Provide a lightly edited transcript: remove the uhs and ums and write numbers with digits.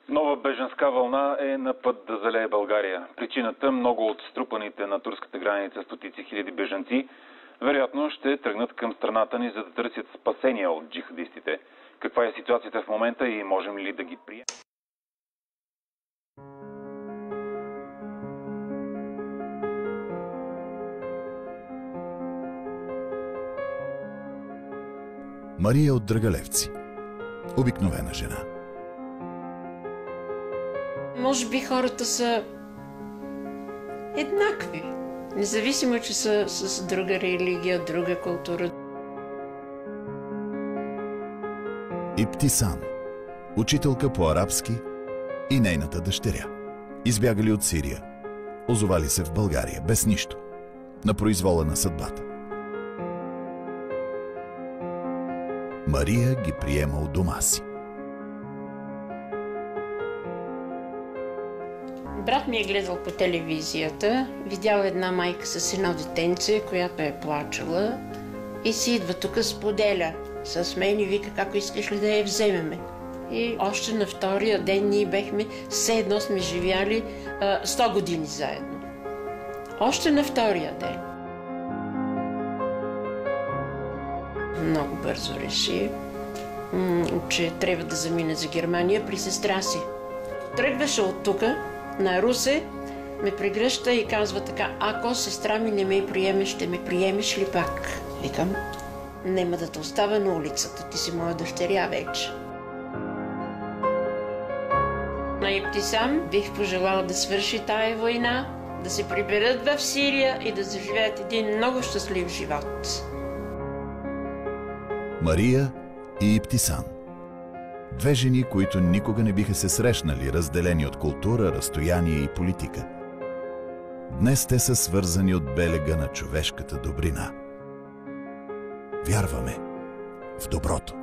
Нова бежанска вълна е на път да залее България. Причината – много от струпаните на турската граница стотици хиляди бежанци вероятно ще тръгнат към страната ни, за да търсят спасение от джихадистите. Каква е ситуацията в момента и можем ли да ги приемем? Мария от Драгалевци. Обикновена жена. Може би хората са еднакви, независимо, че са с друга религия, друга култура. Иптисан, учителка по арабски, и нейната дъщеря. Избягали от Сирия. Озовали се в България без нищо. На произвола на съдбата. Мария ги приема у дома си. Брат ми е гледал по телевизията, видял една майка с едно детенце, която е плачала и си идва тук, споделя с мен и вика: "Како искаш ли да я вземеме?" И още на втория ден ние бехме, все едно сме живяли 100 години заедно. Още на втория ден. Много бързо реши, че трябва да замине за Германия при сестра си. Тръгваше от тук на Русе, ме прегръща и казва така: "Ако сестра ми не ме приеме, ще ме приемеш ли пак?" Викам: "Нема да те оставя на улицата, ти си моя дъщеря вече." На Иптисам бих пожелала да свърши тая война, да се приберат в Сирия и да заживеят един много щастлив живот. Мария и Иптисан. Две жени, които никога не биха се срещнали, разделени от култура, разстояние и политика. Днес те са свързани от белега на човешката добрина. Вярваме в доброто.